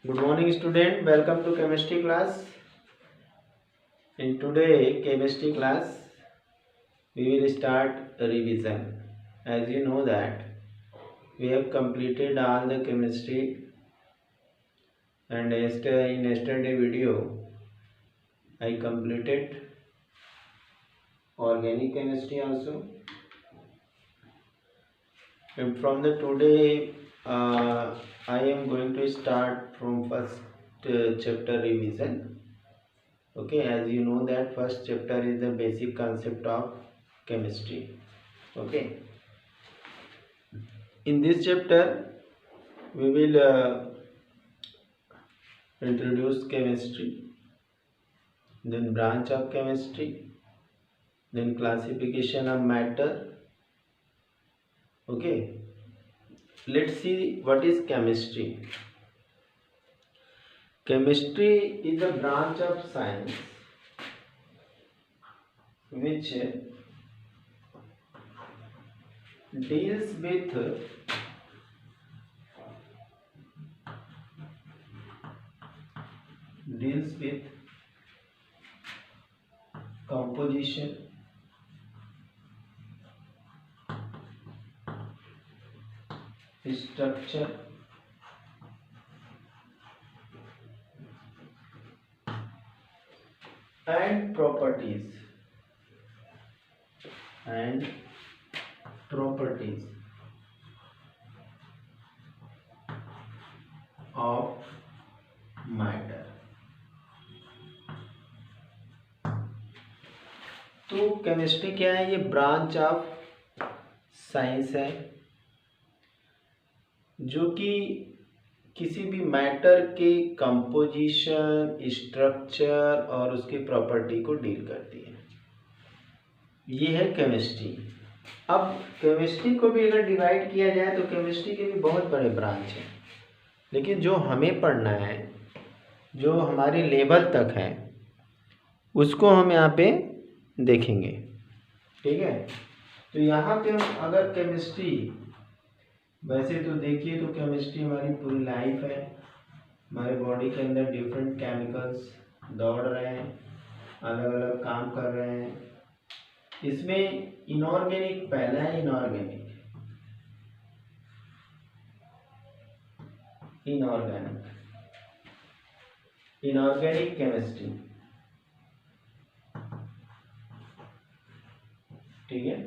Good morning student, welcome to chemistry class. In today chemistry class we will start a revision. As you know that we have completed all the chemistry and in yesterday video I completed organic chemistry also, and from the today I am going to start from first chapter revision. Okay, as you know that first chapter is the basic concept of chemistry. Okay, in this chapter we will introduce chemistry, then branch of chemistry, then classification of matter. Okay, let's see what is chemistry. Chemistry is a branch of science which deals with composition, structure, and properties of matter. तो chemistry क्या है? ये branch of science है जो कि किसी भी matter के कंपोजिशन, स्ट्रक्चर और उसकी प्रॉपर्टी को डील करती है। ये है केमिस्ट्री। अब केमिस्ट्री को भी अगर डिवाइड किया जाए तो केमिस्ट्री के भी बहुत बड़े ब्रांच हैं, लेकिन जो हमें पढ़ना है, जो हमारे लेवल तक है, उसको हम यहाँ पे देखेंगे। ठीक है, तो यहाँ पे हम अगर केमिस्ट्री, वैसे तो देखिए तो केमिस्ट्री हमारी पूरी लाइफ है। हमारे बॉडी के अंदर डिफरेंट केमिकल्स दौड़ रहे हैं, अलग अलग काम कर रहे हैं। इसमें इनऑर्गेनिक पहला है, इनऑर्गेनिक केमिस्ट्री। ठीक है,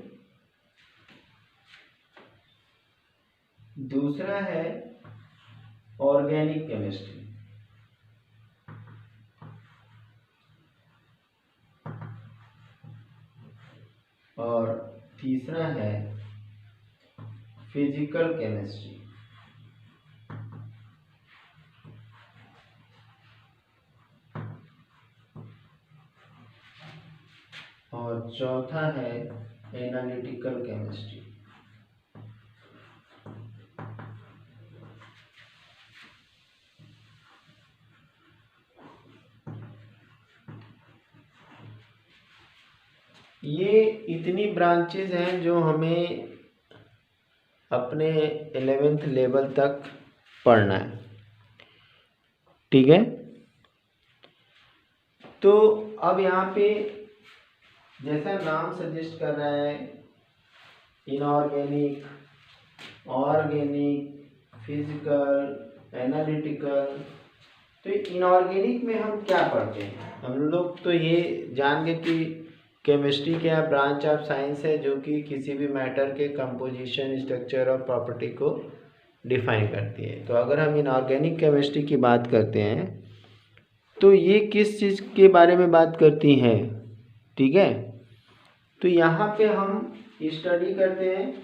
दूसरा है ऑर्गेनिक केमिस्ट्री, और तीसरा है फिजिकल केमिस्ट्री, और चौथा है एनालिटिकल केमिस्ट्री। ये इतनी ब्रांचेज हैं जो हमें अपने 11th लेवल तक पढ़ना है। ठीक है, तो अब यहाँ पे जैसा नाम सजेस्ट कर रहा है, इनऑर्गेनिक, ऑर्गेनिक, फिजिकल, एनालिटिकल, तो इनऑर्गेनिक में हम क्या पढ़ते हैं? हम लोग तो ये जान गए कि केमिस्ट्री क्या ब्रांच ऑफ साइंस है जो कि किसी भी मैटर के कंपोजिशन, स्ट्रक्चर और प्रॉपर्टी को डिफाइन करती है। तो अगर हम इनऑर्गेनिक केमिस्ट्री की बात करते हैं तो ये किस चीज़ के बारे में बात करती हैं? ठीक है, तो यहाँ पे हम स्टडी करते हैं,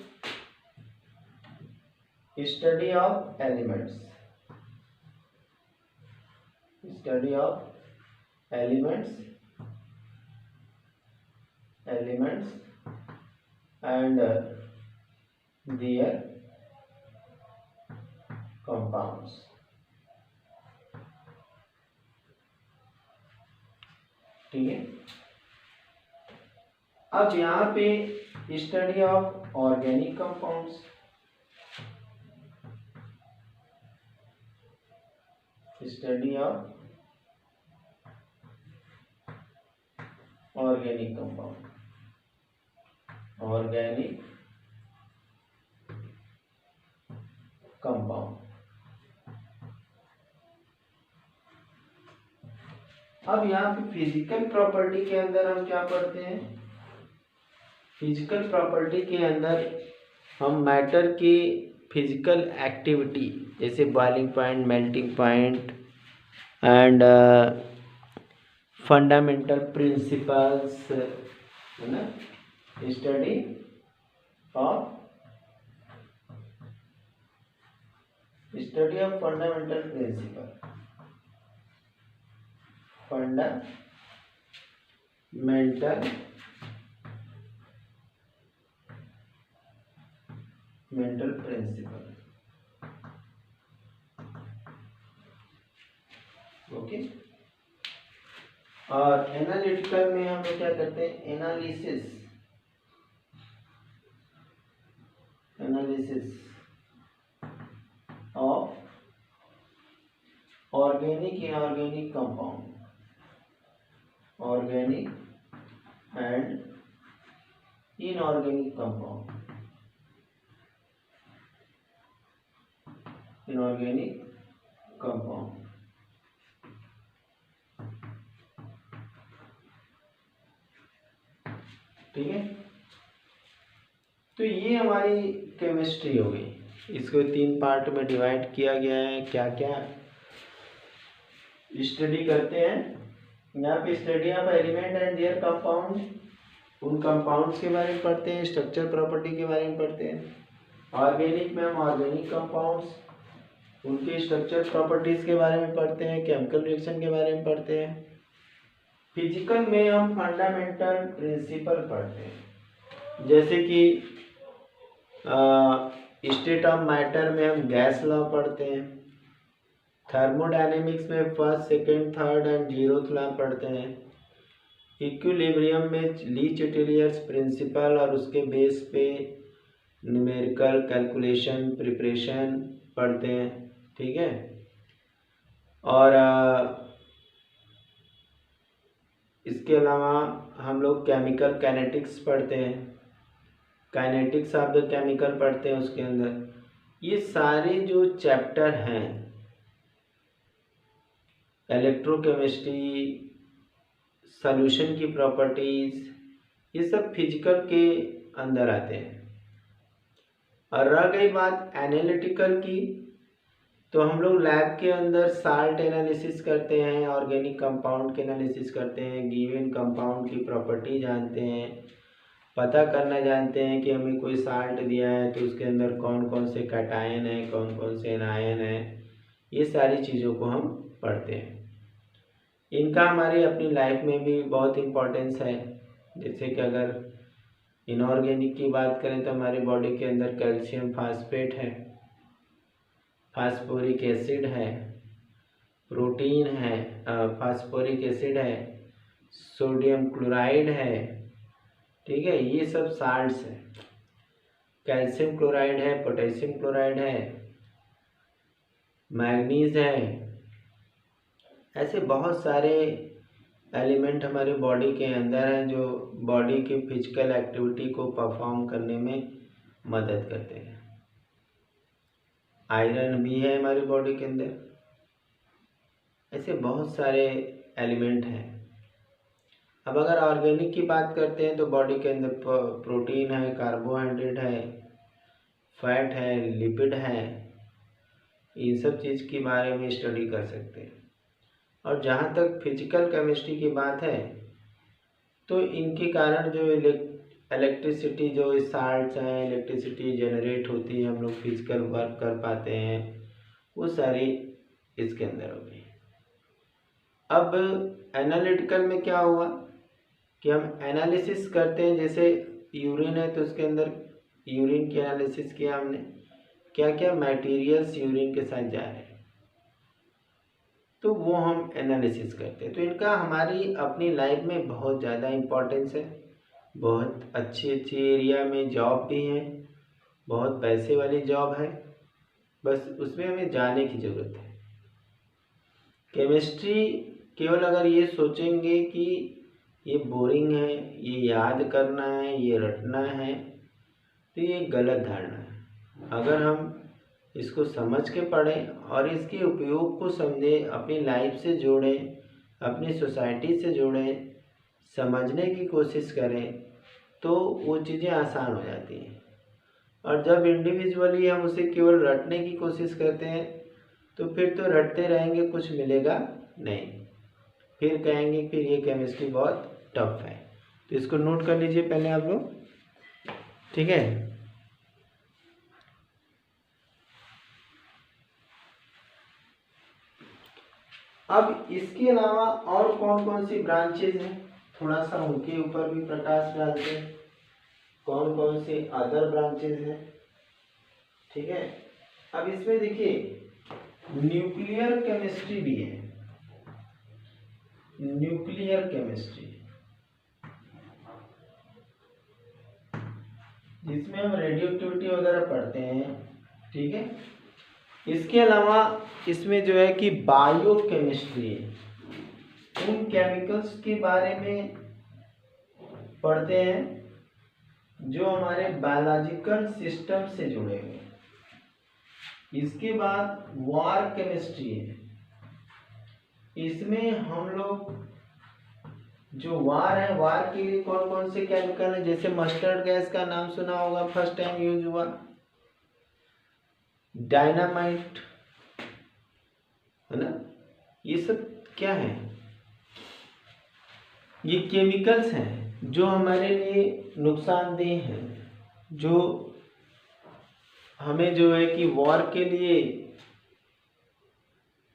study of elements, and their compounds. ठीक है, अब यहाँ पे study of organic compounds, study of organic compound, organic compound. अब यहाँ पे फिजिकल प्रॉपर्टी के अंदर हम क्या पढ़ते हैं? फिजिकल प्रॉपर्टी के अंदर हम मैटर की फिजिकल एक्टिविटी जैसे boiling point, melting point and fundamental principles, है ना, study of fundamental principle, fundamental principle. Okay. और एनालिटिकल में हम लोग क्या करते हैं? Analysis of organic, inorganic compound, organic and inorganic compound, inorganic compound. ठीक है, तो ये हमारी केमिस्ट्री हो गई। इसको 3 पार्ट में डिवाइड किया गया है। क्या क्या स्टडी करते हैं यहाँ पे? Study of element and there compound, उन कंपाउंड्स के बारे में पढ़ते हैं, स्ट्रक्चर प्रॉपर्टी के बारे में पढ़ते हैं। ऑर्गेनिक में हम ऑर्गेनिक कंपाउंड्स, उनके स्ट्रक्चर प्रॉपर्टीज के बारे में पढ़ते हैं, केमिकल रिएक्शन के बारे में पढ़ते हैं। फिजिकल में हम फंडामेंटल प्रिंसिपल पढ़ते हैं, जैसे कि स्टेट ऑफ मैटर में हम गैस लॉ पढ़ते हैं। थर्मोडायनेमिक्स में first, second, third and 0th law पढ़ते हैं। इक्विलिब्रियम में ली चेटेलियर्स प्रिंसिपल और उसके बेस पे न्यूमेरिकल कैलकुलेशन प्रिपरेशन पढ़ते हैं। ठीक है, और इसके अलावा हम लोग केमिकल काइनेटिक्स पढ़ते हैं, काइनेटिक्स ऑफ द केमिकल पढ़ते हैं। उसके अंदर ये सारे जो चैप्टर हैं, इलेक्ट्रोकेमिस्ट्री, सॉल्यूशन की प्रॉपर्टीज, ये सब फिजिकल के अंदर आते हैं। और रह गई बात एनालिटिकल की, तो हम लोग लैब के अंदर साल्ट एनालिसिस करते हैं, ऑर्गेनिक कंपाउंड के एनालिसिस करते हैं, गिवन कंपाउंड की प्रॉपर्टी जानते हैं, पता करना जानते हैं कि हमें कोई साल्ट दिया है तो उसके अंदर कौन कौन से कैटायन है, कौन कौन से एनायन है, ये सारी चीज़ों को हम पढ़ते हैं। इनका हमारी अपनी लाइफ में भी बहुत इम्पोर्टेंस है। जैसे कि अगर इनऑर्गेनिक की बात करें तो हमारी बॉडी के अंदर कैल्शियम फास्फेट है, फास्फोरिक एसिड है, प्रोटीन है, फास्फोरिक एसिड है, सोडियम क्लोराइड है। ठीक है, ये सब साल्ट्स हैं। कैल्शियम क्लोराइड है, पोटेशियम क्लोराइड है, मैग्नीज है। ऐसे बहुत सारे एलिमेंट हमारे बॉडी के अंदर हैं जो बॉडी की फिजिकल एक्टिविटी को परफॉर्म करने में मदद करते हैं। आयरन भी है हमारी बॉडी के अंदर। ऐसे बहुत सारे एलिमेंट हैं। अब अगर ऑर्गेनिक की बात करते हैं तो बॉडी के अंदर प्रोटीन है, कार्बोहाइड्रेट है, फैट है, लिपिड है। इन सब चीज़ के बारे में स्टडी कर सकते हैं। और जहाँ तक फिजिकल केमिस्ट्री की बात है तो इनके कारण जो इलेक्ट्रिसिटी, जो साल्ट्स हैं, इलेक्ट्रिसिटी जनरेट होती है, हम लोग फिजिकल वर्क कर पाते हैं, वो सारी इसके अंदर हो गई। अब एनालिटिकल में क्या हुआ कि हम एनालिसिस करते हैं। जैसे यूरिन है तो उसके अंदर यूरिन की एनालिसिस किया हमने, क्या क्या मटेरियल्स यूरिन के साथ जा रहे हैं, तो वो हम एनालिसिस करते हैं। तो इनका हमारी अपनी लाइफ में बहुत ज़्यादा इम्पोर्टेंस है। बहुत अच्छी अच्छी एरिया में जॉब भी है, बहुत पैसे वाली जॉब है, बस उसमें हमें जाने की ज़रूरत है। केमिस्ट्री केवल अगर ये सोचेंगे कि ये बोरिंग है, ये याद करना है, ये रटना है, तो ये गलत धारणा है। अगर हम इसको समझ के पढ़ें और इसके उपयोग को समझें, अपनी लाइफ से जोड़ें, अपनी सोसाइटी से जोड़ें, समझने की कोशिश करें, तो वो चीज़ें आसान हो जाती हैं। और जब इंडिविजुअली हम उसे केवल रटने की कोशिश करते हैं तो फिर तो रटते रहेंगे, कुछ मिलेगा नहीं, फिर कहेंगे फिर ये केमिस्ट्री बहुत टफ है। तो इसको नोट कर लीजिए पहले आप लोग, ठीक है। अब इसके अलावा और कौन कौन सी ब्रांचेज हैं, थोड़ा सा उनके ऊपर भी प्रकाश डालते हैं, कौन कौन से अदर ब्रांचेज हैं, ठीक है। अब इसमें देखिए न्यूक्लियर केमिस्ट्री भी है, न्यूक्लियर केमिस्ट्री, जिसमें हम रेडियोएक्टिविटी वगैरह पढ़ते हैं, ठीक है। इसके अलावा इसमें जो है कि बायो केमिस्ट्री है, उन केमिकल्स के बारे में पढ़ते हैं जो हमारे बायोलॉजिकल सिस्टम से जुड़े हुए हैं। इसके बाद वार केमिस्ट्री है, इसमें हम लोग जो वार है, वार के लिए कौन कौन से केमिकल है, जैसे मस्टर्ड गैस का नाम सुना होगा, फर्स्ट टाइम यूज हुआ, डायनामाइट, है ना। ये सब क्या है, ये केमिकल्स हैं जो हमारे लिए नुकसानदेह हैं, जो हमें जो है कि वॉर के लिए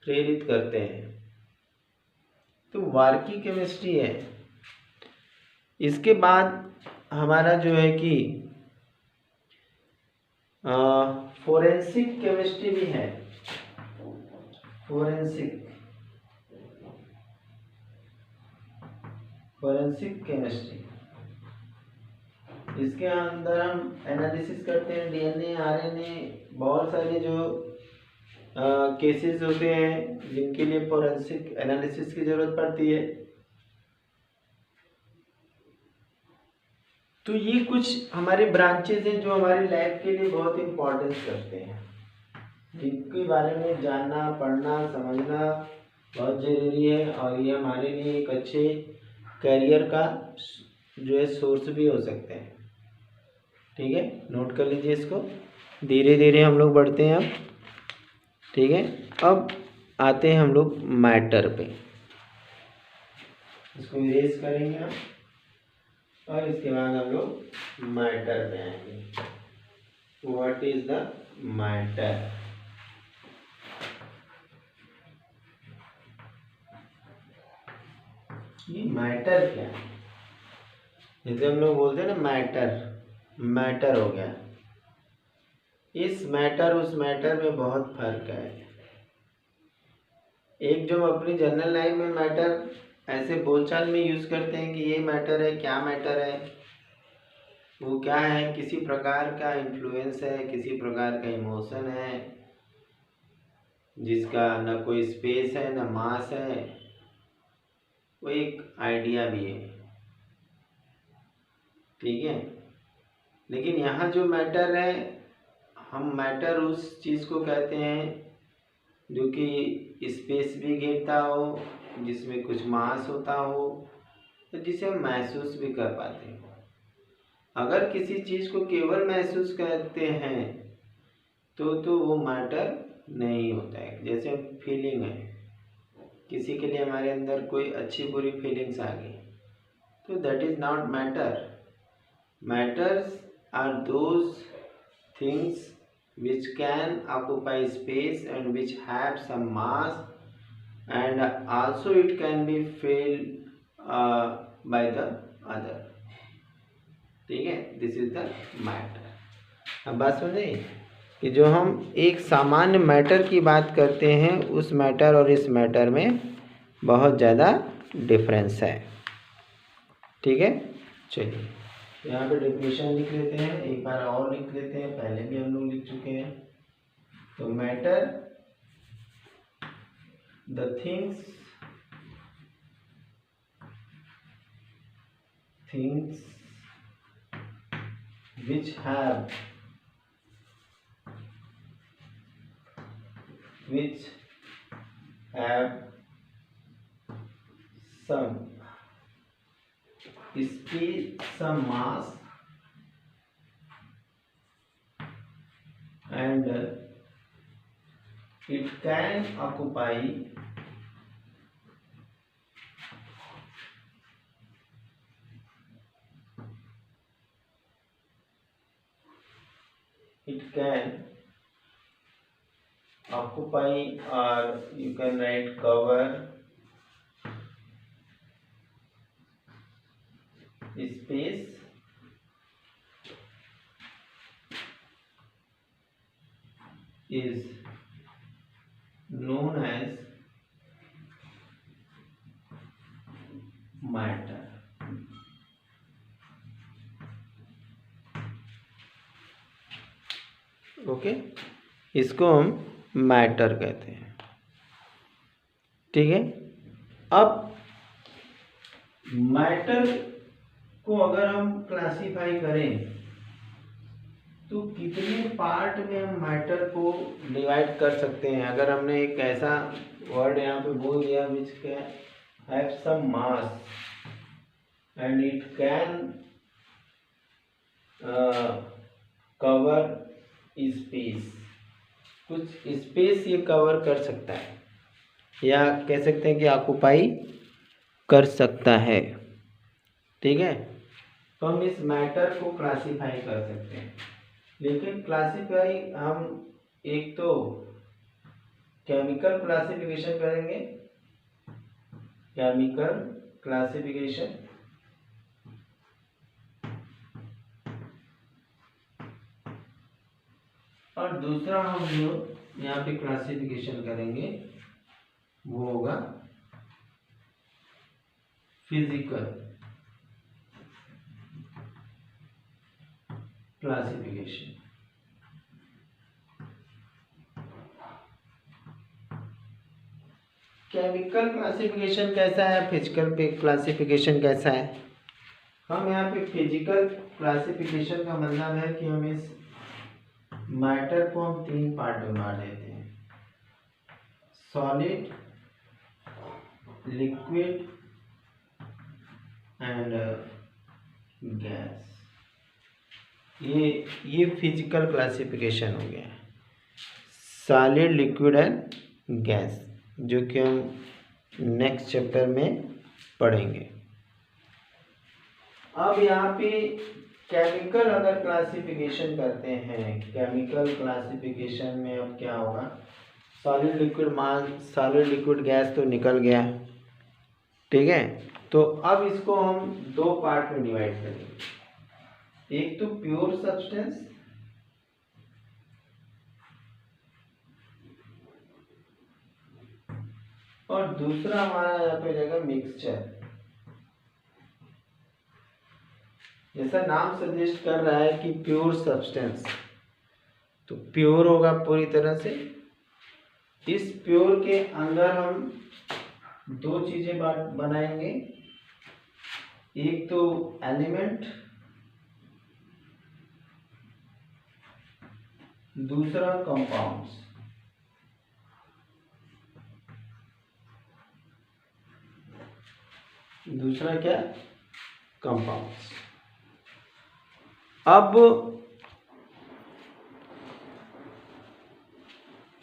प्रेरित करते हैं। तो वार की केमिस्ट्री है। इसके बाद हमारा जो है कि फोरेंसिक केमिस्ट्री भी है, फोरेंसिक केमिस्ट्री, इसके अंदर हम एनालिसिस करते हैं डीएनए, आरएनए, बहुत सारे जो केसेस होते हैं जिनके लिए फोरेंसिक एनालिसिस की जरूरत पड़ती है। तो ये कुछ हमारे ब्रांचेज हैं जो हमारी लाइफ के लिए बहुत इम्पोर्टेंस रखते हैं, जिनके बारे में जानना, पढ़ना, समझना बहुत ज़रूरी है, और ये हमारे लिए एक अच्छे करियर का जो है सोर्स भी हो सकते हैं, ठीक है। नोट कर लीजिए इसको, धीरे धीरे हम लोग बढ़ते हैं अब, ठीक है। अब आते हैं हम लोग मैटर पे, इसको इरेज करेंगे हम, और इसके बाद हम लोग मैटर पे आएंगे। What is the matter? ये मैटर क्या है? जैसे हम लोग बोलते हैं ना मैटर हो गया, इस मैटर उस मैटर में बहुत फर्क है। एक जो अपनी जनरल लाइफ में मैटर ऐसे बोलचाल में यूज करते हैं कि ये मैटर है, क्या मैटर है, वो क्या है, किसी प्रकार का इन्फ्लुएंस है, किसी प्रकार का इमोशन है, जिसका न कोई स्पेस है न मास है, वो एक आइडिया भी है, ठीक है। लेकिन यहाँ जो मैटर है, हम मैटर उस चीज़ को कहते हैं जो कि स्पेस भी घेरता हो, जिसमें कुछ मास होता हो, तो जिसे हम महसूस भी कर पाते हैं। अगर किसी चीज़ को केवल महसूस करते हैं तो वो मैटर नहीं होता है। जैसे फीलिंग है, किसी के लिए हमारे अंदर कोई अच्छी बुरी फीलिंग्स आ गई, तो that is not matter. Matters are those things which can occupy space and which have some mass, and also it can be felt by the other, ठीक है। This is the matter. अब बात समझे कि जो हम एक सामान्य मैटर की बात करते हैं, उस मैटर और इस मैटर में बहुत ज़्यादा डिफरेंस है, ठीक है। चलिए यहाँ पे डेफिनेशन लिख लेते हैं, एक बार और लिख लेते हैं, पहले भी हम लोग लिख चुके हैं। तो matter the things which have some space, some mass, and it can occupy or you can write cover space is known as matter. Okay, इसको हम मैटर कहते हैं। ठीक है, अब मैटर को अगर हम क्लासिफाई करें तो कितने पार्ट में हम मैटर को डिवाइड कर सकते हैं। अगर हमने एक ऐसा वर्ड यहाँ पे बोल दिया which can have some mass and it can cover space, कुछ स्पेस ये कवर कर सकता है या कह सकते हैं कि ऑक्युपाई कर सकता है। ठीक है, तो हम इस मैटर को क्लासिफाई कर सकते हैं, लेकिन क्लासिफाई हम एक तो केमिकल क्लासिफिकेशन करेंगे, केमिकल क्लासिफिकेशन, और दूसरा हम जो यहाँ पे क्लासिफिकेशन करेंगे वो होगा फिजिकल क्लासिफिकेशन। केमिकल क्लासिफिकेशन कैसा है, फिजिकल पे क्लासिफिकेशन कैसा है। हम यहाँ पे फिजिकल क्लासिफिकेशन का मतलब है कि हम इस मैटर को हम 3 पार्ट में बांट देते हैं, सॉलिड, लिक्विड एंड गैस। ये फिजिकल क्लासिफिकेशन हो गया, सॉलिड, लिक्विड एंड गैस, जो कि हम नेक्स्ट चैप्टर में पढ़ेंगे। अब यहाँ पे केमिकल अगर क्लासिफिकेशन करते हैं, केमिकल क्लासिफिकेशन में अब क्या होगा, सॉलिड लिक्विड मास, सॉलिड लिक्विड गैस तो निकल गया। ठीक है, तो अब इसको हम 2 पार्ट में डिवाइड करेंगे, एक तो प्योर सब्सटेंस और दूसरा हमारा यहाँ पे जाएगा मिक्सचर। जैसा नाम सजेस्ट कर रहा है कि प्योर सब्सटेंस, तो प्योर होगा पूरी तरह से। इस प्योर के अंदर हम 2 चीजें बनाएंगे, एक तो एलिमेंट, दूसरा कंपाउंड्स। दूसरा क्या, कंपाउंड्स। अब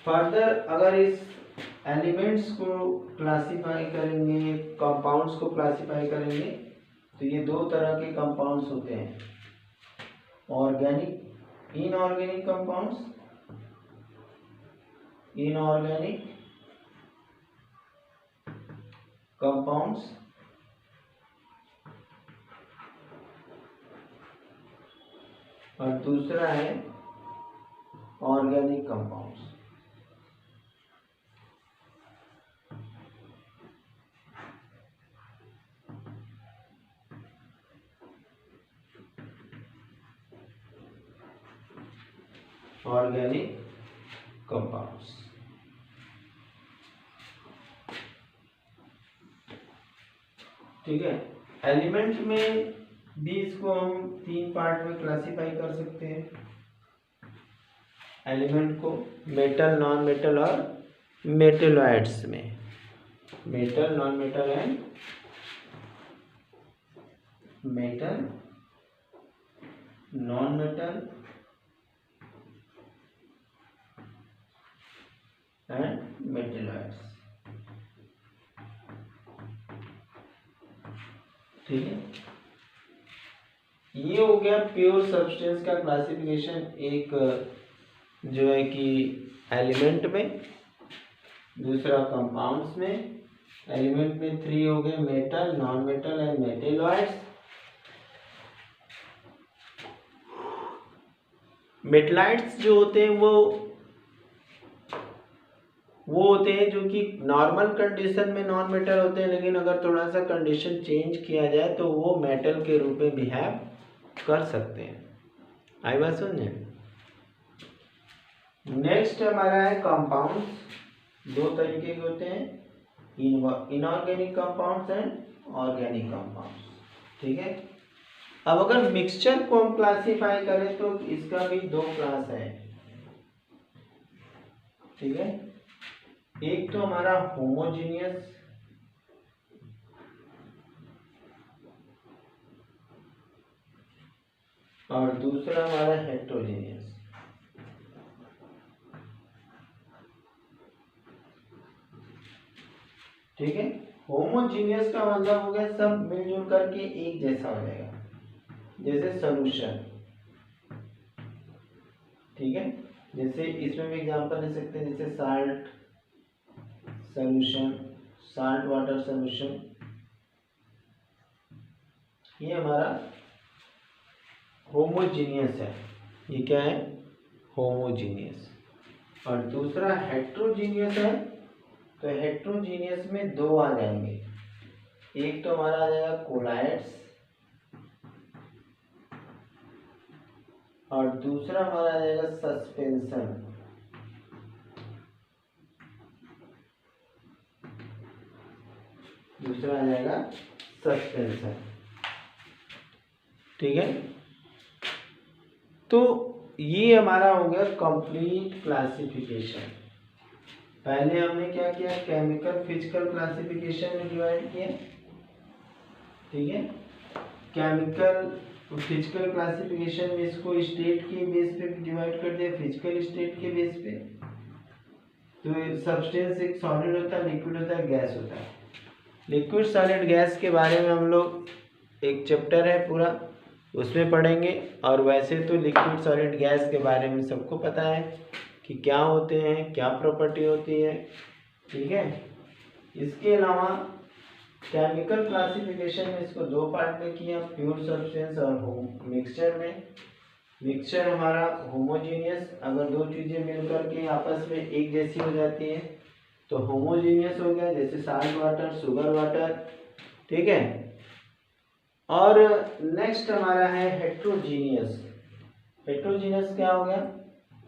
फर्दर अगर इस एलिमेंट्स को क्लासिफाई करेंगे, कंपाउंड्स को क्लासिफाई करेंगे, तो ये 2 तरह के कंपाउंड्स होते हैं, organic, inorganic compounds, inorganic compounds और दूसरा है ऑर्गेनिक कंपाउंड्स। Organic compounds. ठीक है। एलिमेंट में भी इसको हम 3 पार्ट में क्लासिफाई कर सकते हैं एलिमेंट को, मेटल, नॉन मेटल और मेटेलॉइड्स में। Metal, non metal and metal, non metal and metalloids. ठीक है, ये हो गया प्योर सब्सटेंस का क्लासिफिकेशन, एक जो है कि एलिमेंट में, दूसरा कंपाउंड्स में। एलिमेंट में 3 हो गए, metal, non metal and metalloids. Metalloids जो होते हैं वो होते हैं जो कि नॉर्मल कंडीशन में नॉन मेटल होते हैं, लेकिन अगर थोड़ा सा कंडीशन चेंज किया जाए तो वो मेटल के रूप में बिहेव कर सकते हैं। आई बात समझे। नेक्स्ट हमारा है कंपाउंड्स। 2 तरीके के होते हैं, inorganic compounds and organic compounds. ठीक है, अब अगर मिक्सचर को हम क्लासिफाई करें तो इसका भी 2 क्लास है। ठीक है, एक तो हमारा होमोजीनियस और दूसरा हमारा हेट्रोजीनियस। ठीक है, होमोजीनियस का मतलब हो गया सब मिलजुल करके एक जैसा हो जाएगा, जैसे सॉल्यूशन। ठीक है, जैसे इसमें भी एग्जांपल ले सकते हैं, जैसे salt solution, salt water solution. ये हमारा होमोजीनियस है। ये क्या है? होमोजीनियस। और दूसरा हेट्रोजीनियस है, तो हेट्रोजीनियस में 2 आ जाएंगे। एक तो हमारा आ जाएगा कोलाइड्स और दूसरा हमारा आ जाएगा सस्पेंशन। दूसरा आ जाएगा सस्पेंशन। ठीक है, तो ये हमारा हो गया कंप्लीट क्लासिफिकेशन। पहले हमने क्या किया? केमिकल फिजिकल क्लासिफिकेशन में डिवाइड किया। ठीक है, केमिकल फिजिकल क्लासिफिकेशन में इसको स्टेट के बेस पे डिवाइड कर दिया, फिजिकल स्टेट के बेस पे। तो सब्सटेंस एक सॉलिड होता है, लिक्विड होता है, गैस होता है। लिक्विड सॉलिड गैस के बारे में हम लोग एक चैप्टर है पूरा, उसमें पढ़ेंगे। और वैसे तो लिक्विड सॉलिड गैस के बारे में सबको पता है कि क्या होते हैं, क्या प्रॉपर्टी होती है। ठीक है, इसके अलावा केमिकल क्लासिफिकेशन में इसको 2 पार्ट में किया, प्योर सब्सटेंस और मिक्सचर में। मिक्सचर हमारा होमोजीनियस, अगर 2 चीज़ें मिलकर के आपस में एक जैसी हो जाती है तो होमोजीनियस हो गया, जैसे साल्ट वाटर, शुगर वाटर। ठीक है, और नेक्स्ट हमारा है हेट्रोजीनियस। हेट्रोजीनियस क्या हो गया?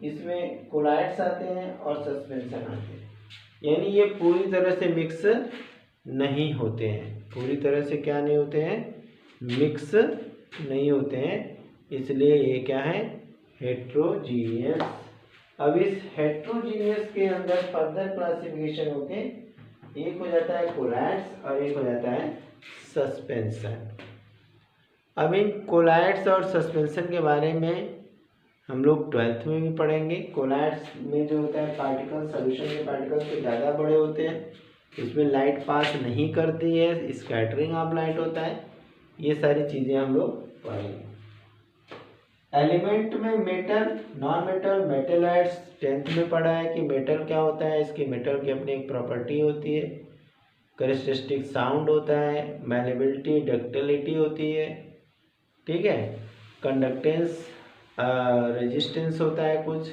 इसमें कोलाइड्स आते हैं और सस्पेंशन आते हैं, यानी ये पूरी तरह से मिक्स नहीं होते हैं। पूरी तरह से क्या नहीं होते हैं? मिक्स नहीं होते हैं, इसलिए ये क्या है? हेट्रोजीनियस। अब इस हेट्रोजीनियस के अंदर फर्दर क्लासिफिकेशन होके एक हो जाता है कोलाइड्स और एक हो जाता है सस्पेंशन। अब इन कोलाइड्स और सस्पेंशन के बारे में हम लोग 12th में भी पढ़ेंगे। कोलाइड्स में जो होता है पार्टिकल, सॉल्यूशन के पार्टिकल्स तो ज़्यादा बड़े होते हैं, इसमें लाइट पास नहीं करती है, स्कैटरिंग ऑफ लाइट होता है। ये सारी चीज़ें हम लोग पढ़ेंगे। एलिमेंट में metal, non metal, metalloids 10th में पढ़ा है कि मेटल क्या होता है। इसकी मेटल की अपनी एक प्रॉपर्टी होती है, कैरेक्टरिस्टिक साउंड होता है, मैलेबिलिटी, डक्टिलिटी होती है। ठीक है, कंडक्टेंस, रेजिस्टेंस होता है कुछ,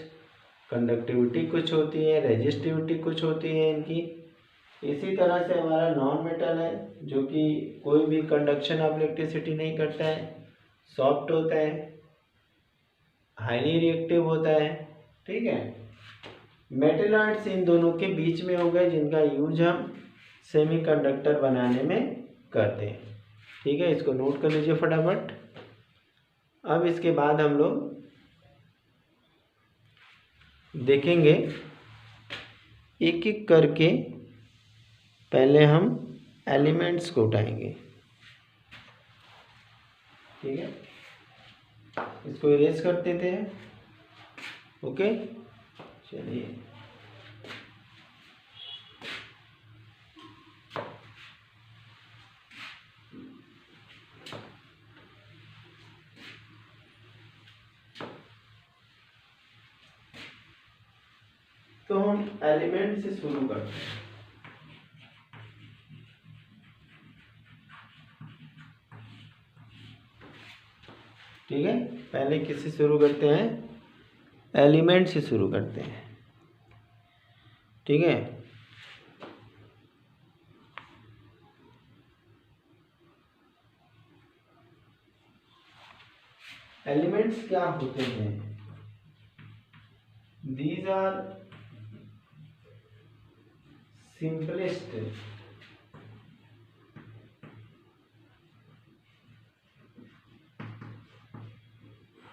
कंडक्टिविटी कुछ होती है, रेजिस्टिविटी कुछ होती है इनकी। इसी तरह से हमारा नॉन मेटल है जो कि कोई भी कंडक्शन ऑफ इलेक्ट्रिसिटी नहीं करता है, सॉफ्ट होता है, हाईली रिएक्टिव होता है। ठीक है, मेटेलॉइड्स इन दोनों के बीच में हो गए, जिनका यूज हम सेमीकंडक्टर बनाने में करते हैं। ठीक है, इसको नोट कर लीजिए फटाफट। अब इसके बाद हम लोग देखेंगे एक एक करके, पहले हम एलिमेंट्स को उठाएंगे। ठीक है, इसको इरेज कर देते हैं। ओके, चलिए तो हम एलिमेंट से शुरू करते हैं। ठीक है, पहले किससे शुरू करते हैं? एलिमेंट से शुरू करते हैं। ठीक है, एलिमेंट्स क्या होते हैं? These are simplest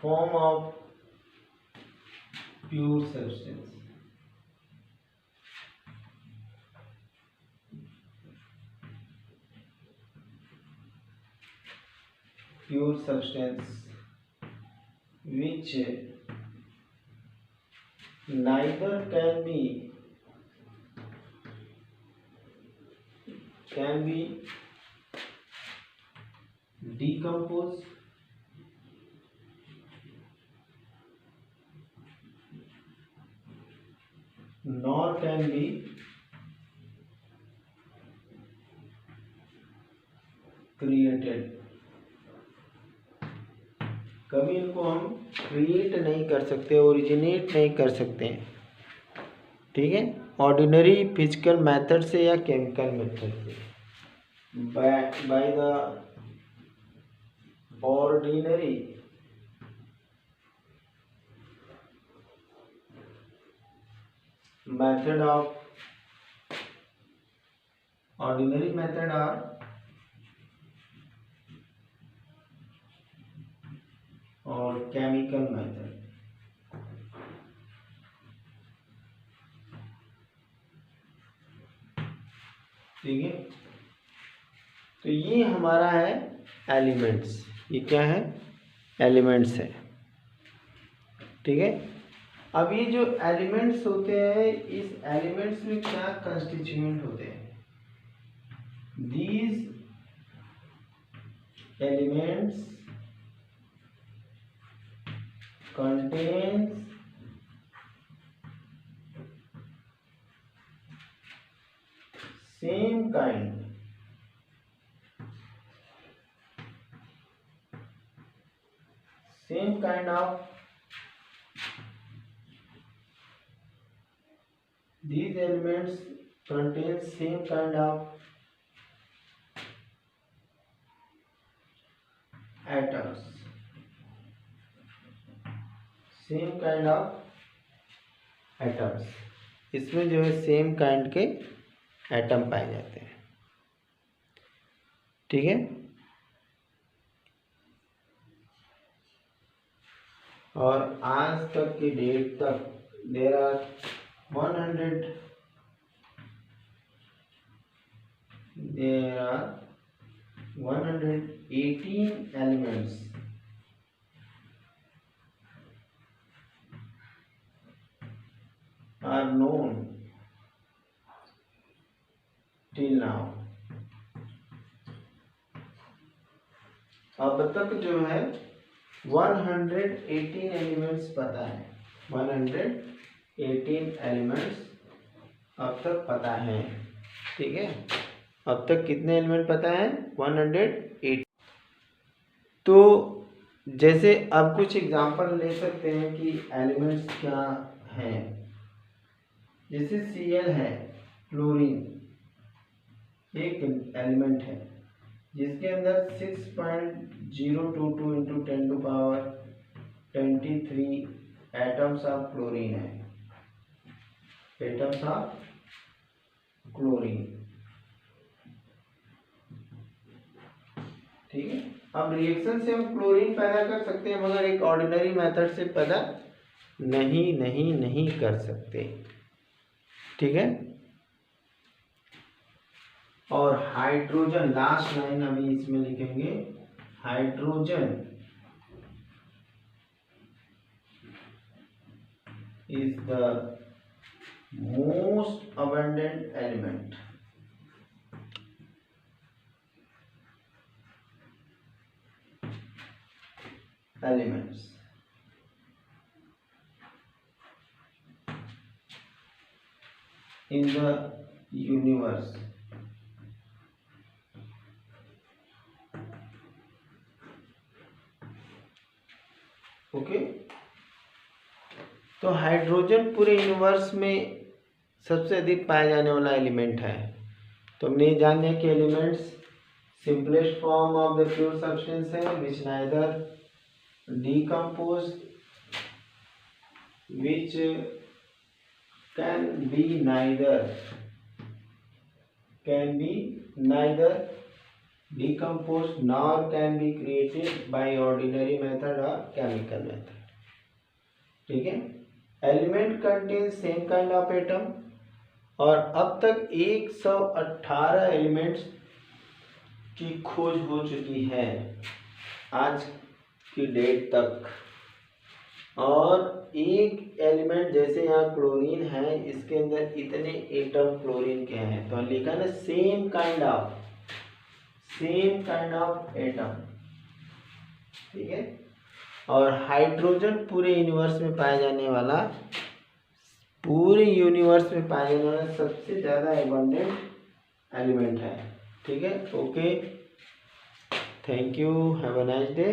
form of pure substance. Pure substance which neither can be decomposed nor can be created। कभी इनको हम क्रिएट नहीं कर सकते, ओरिजिनेट नहीं कर सकते हैं। ठीक है, ऑर्डिनरी फिजिकल मेथड से या केमिकल मेथड से। By the ordinary method are और केमिकल मेथड। ठीक है, तो ये हमारा है एलिमेंट्स। ये क्या है? एलिमेंट्स है। ठीक है, अब ये जो एलिमेंट्स होते हैं, इस एलिमेंट्स में क्या कंस्टिट्यूएंट होते हैं? These elements contains same kind of these elements contain same kind of atoms, इसमें जो है सेम काइंड के एटम पाए जाते हैं। ठीक है, और आज तक की डेट तक there are 118 elements are known till now। अब तक जो है 118 एलिमेंट्स पता है। 118 एलिमेंट्स अब तक पता है। ठीक है, अब तक कितने एलिमेंट पता है? 108। तो जैसे अब कुछ एग्जांपल ले सकते हैं कि एलिमेंट्स क्या हैं। जैसे Cl है, क्लोरीन एक एलिमेंट है जिसके अंदर 6.022 × 10⁻23 एटम्स ऑफ क्लोरीन है। Atoms of chlorine. ठीक है। अब रिएक्शन से हम क्लोरीन पैदा कर सकते हैं मगर एक ऑर्डिनरी मेथड से पैदा नहीं कर सकते, ठीक है। और हाइड्रोजन, लास्ट लाइन अभी इसमें लिखेंगे, hydrogen is the most abundant elements in the universe. Okay, तो हाइड्रोजन पूरे यूनिवर्स में सबसे अधिक पाया जाने वाला एलिमेंट है। तो हमने जान लिया कि elements simplest form of the pure substance है which neither decompose, which can be neither decomposed nor can be created by ordinary method or chemical method, ठीक है। Element contain same kind of atom, और अब तक 118 elements की खोज हो चुकी है आज की डेट तक। और एक एलिमेंट जैसे यहाँ क्लोरीन है, इसके अंदर इतने एटम क्लोरीन के हैं, तो लिखा ना सेम काइंड ऑफ एटम, ठीक है। और हाइड्रोजन पूरे यूनिवर्स में पाया जाने वाला सबसे ज़्यादा एबंडेंट एलिमेंट है, ठीक है। Okay, thank you, have a nice day.